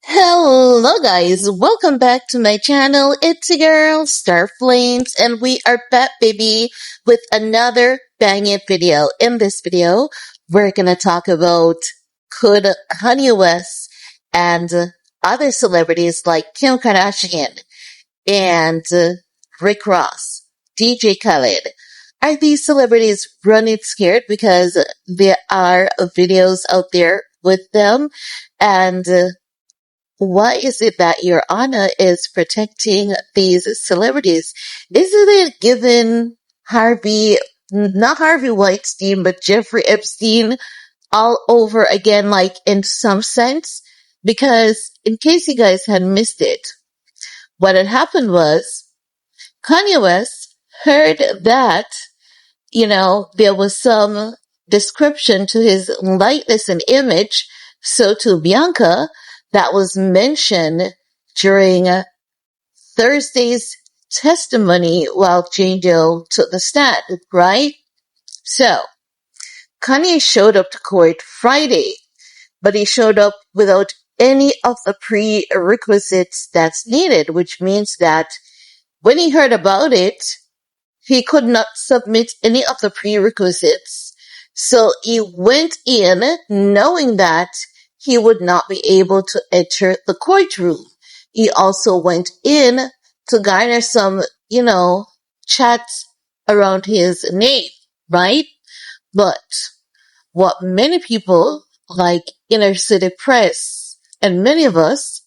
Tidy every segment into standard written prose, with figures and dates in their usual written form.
Hello guys, welcome back to my channel. It's your girl, Star Flames, and we are back, baby, with another banging video. In this video, we're gonna talk about could Kanye West and other celebrities like Kim Kardashian and Rick Ross, DJ Khaled, are these celebrities running scared because there are videos out there with them? And why is it that Your Honor is protecting these celebrities? Isn't it given not Harvey Weinstein, but Jeffrey Epstein all over again, like in some sense? Because in case you guys had missed it, what had happened was Kanye West heard that, there was some description to his likeness and image, so to Bianca, that was mentioned during Thursday's testimony while Jane Doe took the stand, right? So, Kanye showed up to court Friday, but he showed up without any of the prerequisites that's needed, which means that when he heard about it, he could not submit any of the prerequisites. So he went in knowing that he would not be able to enter the courtroom. He also went in to garner some, chats around his name, right? But what many people, like inner city press and many of us,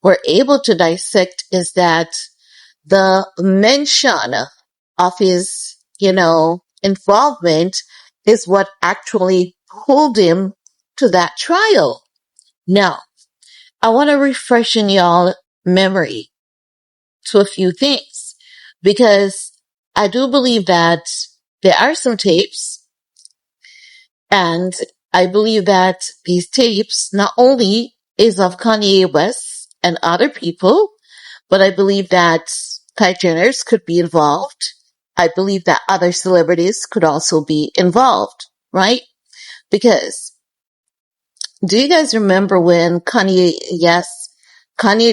were able to dissect is that the mention of his, involvement is what actually pulled him to that trial. Now, I want to refresh in y'all memory to a few things because I do believe that there are some tapes, and I believe that these tapes not only is of Kanye West and other people, but I believe that Kylie Jenner could be involved. I believe that other celebrities could also be involved, right? Because do you guys remember when Kanye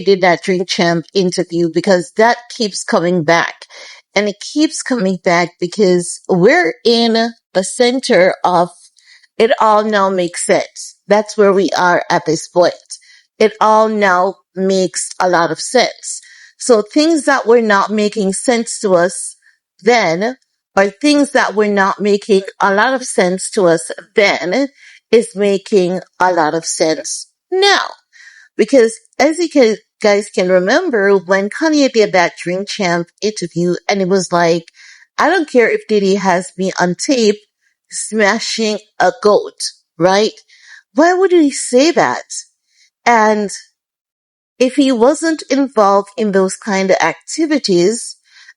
did that Drink Champ interview? Because that keeps coming back. And it keeps coming back because we're in the center of it all now makes sense. That's where we are at this point. It all now makes a lot of sense. So things that were not making sense to us then, or things that were not making a lot of sense to us then, is making a lot of sense now. Because as you guys can remember, when Kanye did that Drink Champ interview, and it was like, I don't care if Diddy has me on tape smashing a goat, right? Why would he say that? And if he wasn't involved in those kind of activities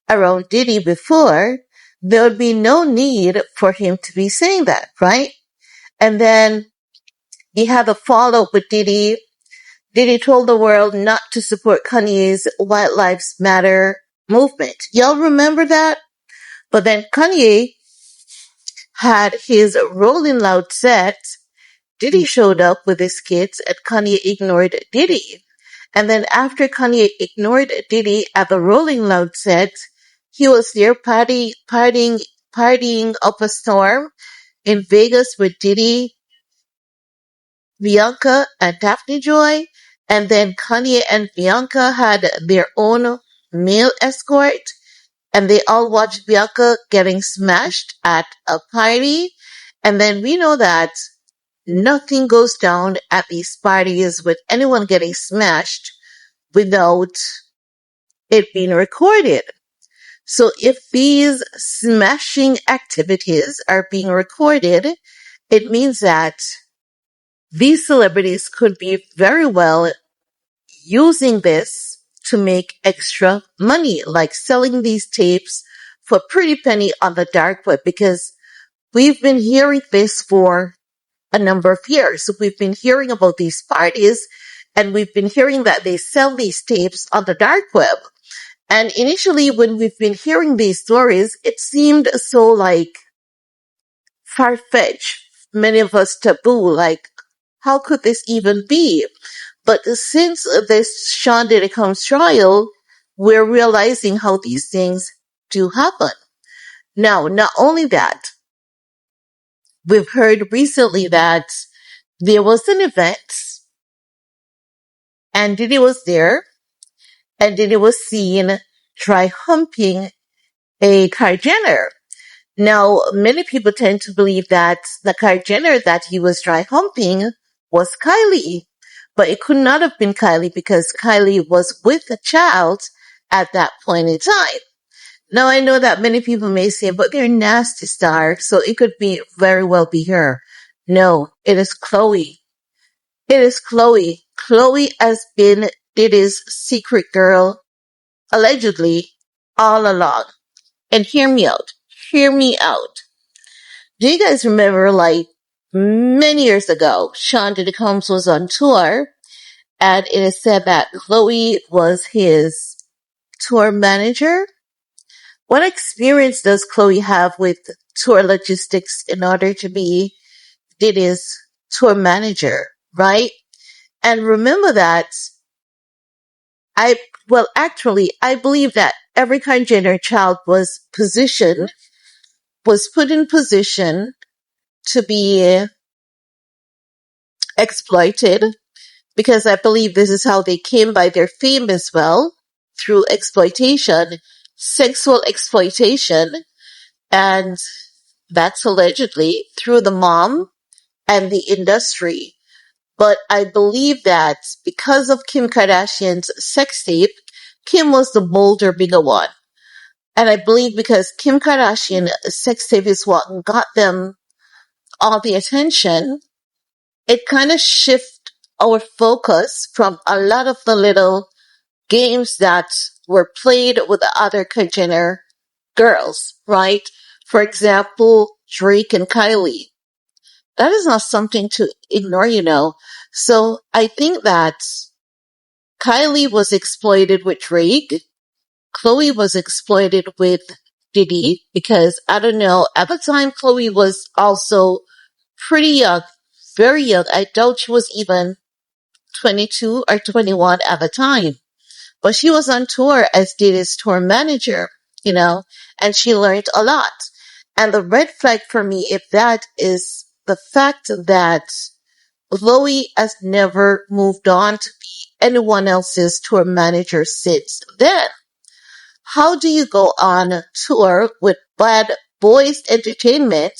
around Diddy before, there would be no need for him to be saying that, right? And then he had a follow-up with Diddy. Diddy told the world not to support Kanye's White Lives Matter movement. Y'all remember that? But then Kanye had his Rolling Loud set. Diddy showed up with his kids and Kanye ignored Diddy. And then after Kanye ignored Diddy at the Rolling Loud set, he was there partying up a storm in Vegas with Diddy, Bianca, and Daphne Joy. And then Kanye and Bianca had their own male escort. And they all watched Bianca getting smashed at a party. And then we know that nothing goes down at these parties with anyone getting smashed without it being recorded. So if these smashing activities are being recorded, it means that these celebrities could be very well using this to make extra money, like selling these tapes for pretty penny on the dark web, because we've been hearing this for a number of years. We've been hearing about these parties, and we've been hearing that they sell these tapes on the dark web. And initially, when we've been hearing these stories, it seemed so like far-fetched many of us taboo, like, how could this even be? But since this Sean Diddy Combs trial, we're realizing how these things do happen. Now, not only that, we've heard recently that there was an event and Diddy was there and Diddy was seen try humping a Kylie Jenner. Now, many people tend to believe that the Kylie Jenner that he was dry humping was Kylie, but it could not have been Kylie because Kylie was with a child at that point in time. Now, I know that many people may say, but they're nasty stars, so it could be very well be her. No, it is Chloe. It is Chloe. Chloe has been Diddy's secret girl, allegedly, all along. And hear me out. Hear me out. Do you guys remember, like, many years ago, Sean Diddy Combs was on tour, and it is said that Chloe was his tour manager? What experience does Chloe have with tour logistics in order to be Diddy's tour manager, right? And remember that I believe that every Jenner child was put in position to be exploited, because I believe this is how they came by their fame as well, through exploitation, sexual exploitation, and that's allegedly through the mom and the industry. But I believe that because of Kim Kardashian's sex tape, Kim was the bolder, bigger one. And I believe because Kim Kardashian sex tape is what got them all the attention, it kind of shift our focus from a lot of the little games that were played with the other Jenner girls, right? For example, Drake and Kylie. That is not something to ignore. So I think that Kylie was exploited with Drake. Chloe was exploited with Diddy because, I don't know, at the time Chloe was also pretty young, very young. I doubt she was even 22 or 21 at the time. But she was on tour as Diddy's tour manager, and she learned a lot. And the red flag for me, if that is the fact that Chloe has never moved on to be anyone else's tour manager since then. How do you go on tour with Bad Boys Entertainment?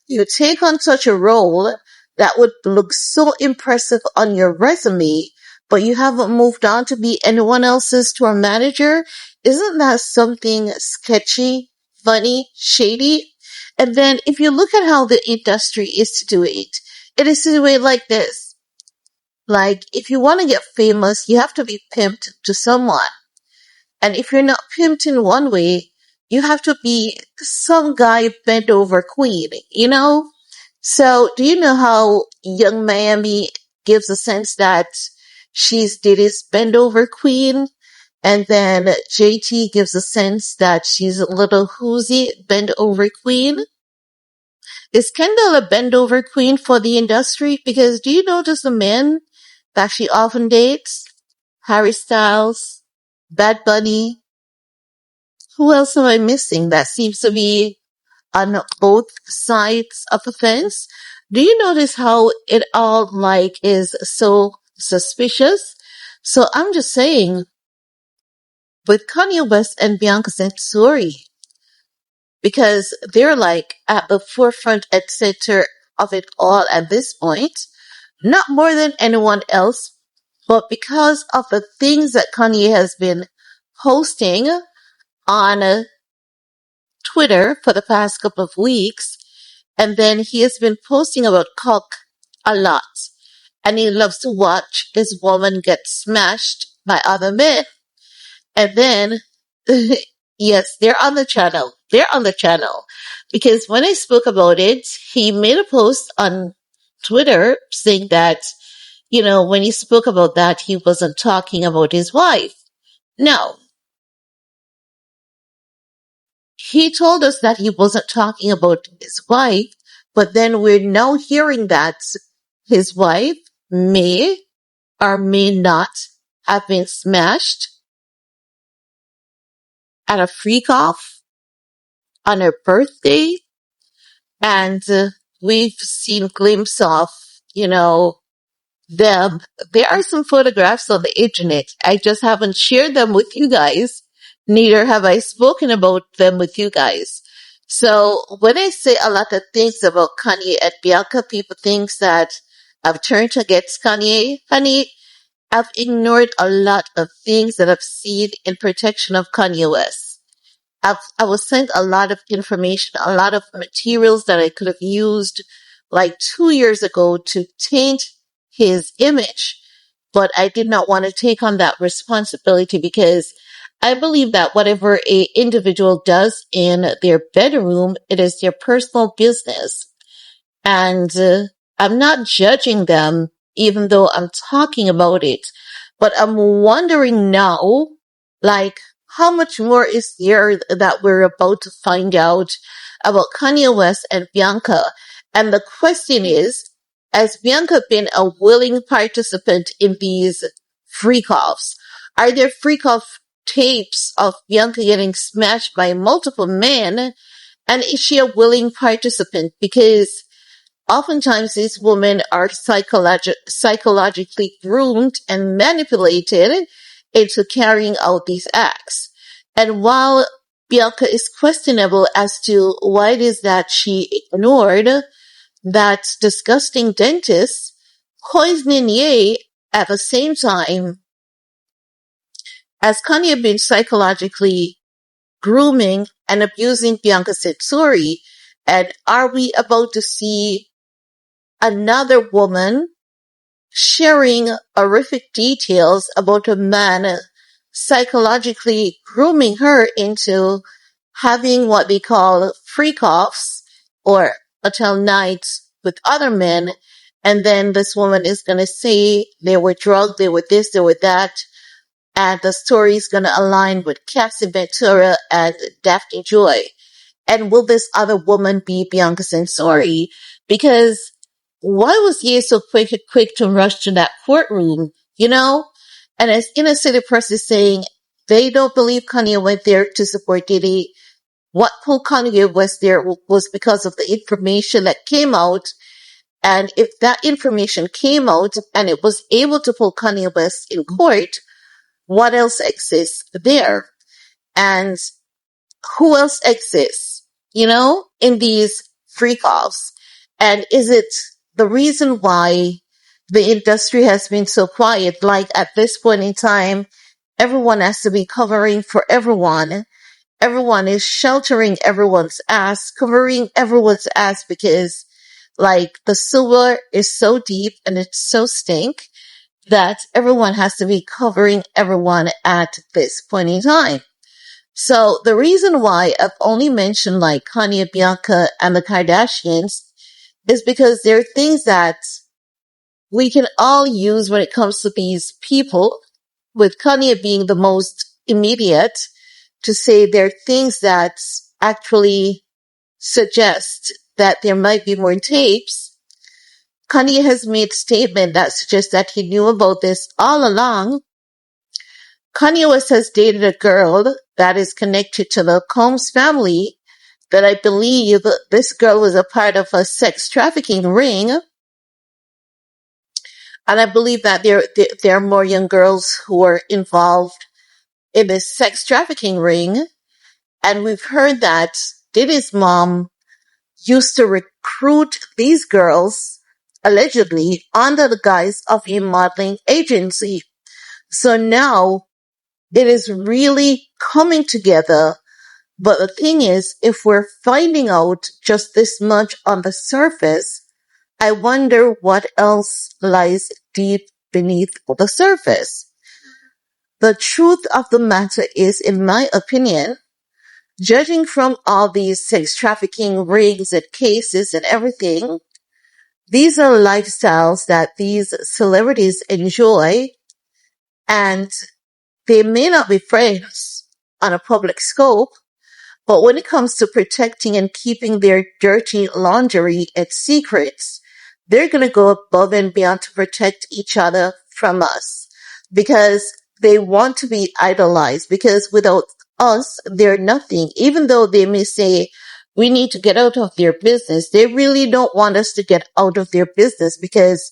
You take on such a role that would look so impressive on your resume, but you haven't moved on to be anyone else's tour manager? Isn't that something sketchy, funny, shady? And then if you look at how the industry is to do it, it is to do it like this. Like, if you want to get famous, you have to be pimped to someone. And if you're not pimped in one way, you have to be some guy bent over queen? So, do you know how Young Miami gives a sense that she's Diddy's bend over queen? And then JT gives a sense that she's a little whoozy bend over queen? Is Kendall a bend over queen for the industry? Because do you notice the men that she often dates? Harry Styles, Bad Bunny. Who else am I missing that seems to be on both sides of the fence? Do you notice how it all is so suspicious? So I'm just saying, with Kanye West and Biancacensori, because they're at the forefront and center of it all at this point, not more than anyone else, but because of the things that Kanye has been posting on Twitter for the past couple of weeks, and then he has been posting about cock a lot, and he loves to watch his woman get smashed by other men. And then, yes, they're on the channel. They're on the channel. Because when I spoke about it, he made a post on Twitter saying that, when he spoke about that, he wasn't talking about his wife. No. He told us that he wasn't talking about his wife, But then we're now hearing that his wife may or may not have been smashed at a freak off on her birthday. And we've seen glimpses of, you know, them. There are some photographs on the internet. I just haven't shared them with you guys. Neither have I spoken about them with you guys. So when I say a lot of things about Kanye and Bianca, people think that I've turned against Kanye. Honey, I've ignored a lot of things that I've seen in protection of Kanye West. I was sent a lot of information, a lot of materials that I could have used like 2 years ago to taint his image. But I did not want to take on that responsibility because I believe that whatever a individual does in their bedroom, it is their personal business. And I'm not judging them, even though I'm talking about it. But I'm wondering now, like, how much more is there that we're about to find out about Kanye West and Bianca? And the question is, has Bianca been a willing participant in these freak-offs? Are there freak-off tapes of Bianca getting smashed by multiple men? And is she a willing participant? Because oftentimes these women are psychologically groomed and manipulated into carrying out these acts. And while Bianca is questionable as to why it is that she ignored that disgusting dentist, poisoning Ye at the same time as Kanye been psychologically grooming and abusing Bianca Censori. And are we about to see another woman sharing horrific details about a man psychologically grooming her into having what they call freak-offs or hotel nights with other men? And then this woman is going to say they were drugged, they were this, they were that. And the story is going to align with Cassie Ventura and Daphne Joy. And will this other woman be Bianca Censori? Because why was Ye so quick to rush to that courtroom, you know? And as inner city press is saying, they don't believe Kanye went there to support Diddy. What pulled Kanye West there was because of the information that came out. And if that information came out and it was able to pull Kanye West in court, what else exists there? And who else exists, you know, in these freak-offs? And is it the reason why the industry has been so quiet? Like at this point in time, everyone has to be covering for everyone. Everyone is sheltering everyone's ass, covering everyone's ass because like the sewer is so deep and it's so stink that everyone has to be covering everyone at this point in time. So the reason why I've only mentioned like Kanye, Bianca, and the Kardashians is because there are things that we can all use when it comes to these people, with Kanye being the most immediate, to say there are things that actually suggest that there might be more tapes. Kanye has made a statement that suggests that he knew about this all along. Kanye West has dated a girl that is connected to the Combs family, that I believe this girl was a part of a sex trafficking ring. And I believe that there are more young girls who are involved in this sex trafficking ring. And we've heard that Diddy's mom used to recruit these girls, allegedly, under the guise of a modeling agency. So now it is really coming together. But the thing is, if we're finding out just this much on the surface, I wonder what else lies deep beneath the surface. The truth of the matter is, in my opinion, judging from all these sex trafficking rings and cases and everything, these are lifestyles that these celebrities enjoy, and they may not be friends on a public scope, But when it comes to protecting and keeping their dirty laundry and secrets, they're going to go above and beyond to protect each other from us because they want to be idolized, because without us, they're nothing. Even though they may say we need to get out of their business, they really don't want us to get out of their business, because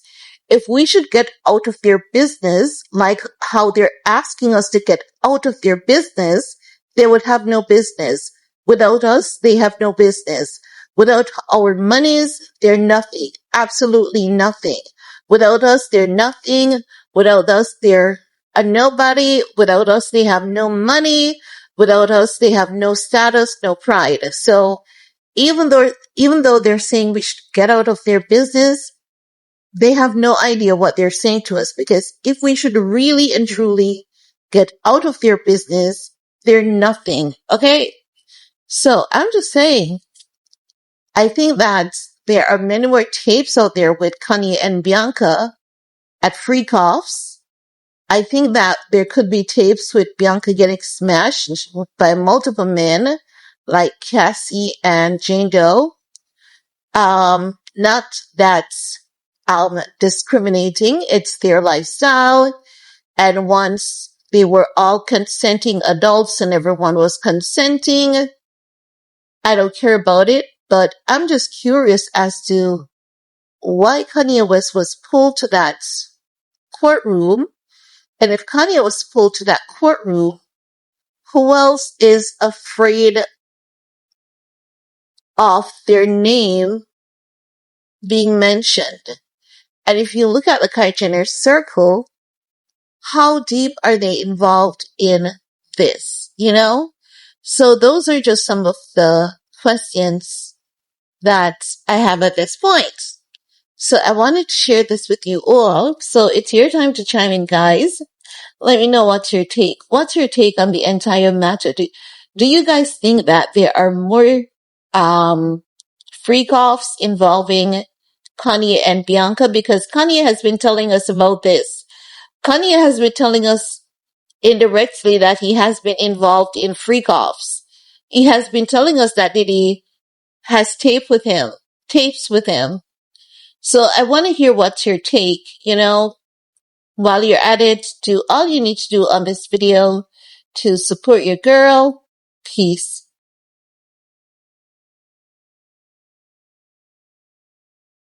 if we should get out of their business, like how they're asking us to get out of their business, they would have no business. Without us, they have no business. Without our monies, they're nothing. Absolutely nothing. Without us, they're nothing. Without us, they're a nobody. Without us, they have no money. Without us, they have no status, no pride. So even though they're saying we should get out of their business, they have no idea what they're saying to us, because if we should really and truly get out of their business, they're nothing. Okay? So I'm just saying, I think that there are many more tapes out there with Kanye and Bianca at freak offs. I think that there could be tapes with Bianca getting smashed by multiple men, like Cassie and Jane Doe. Not that discriminating, it's their lifestyle. And once they were all consenting adults and everyone was consenting, I don't care about it, but I'm just curious as to why Kanye West was pulled to that courtroom. And if Kanye was pulled to that courtroom, who else is afraid of their name being mentioned? And if you look at the Kylie Jenner circle, how deep are they involved in this? You know? So those are just some of the questions that I have at this point. So I wanted to share this with you all. So it's your time to chime in, guys. Let me know what's your take. What's your take on the entire matter? Do you guys think that there are more freak offs involving Kanye and Bianca? Because Kanye has been telling us about this. Kanye has been telling us indirectly that he has been involved in freak offs. He has been telling us that Diddy has tapes with him. So I want to hear what's your take. While you're at it, do all you need to do on this video to support your girl. Peace.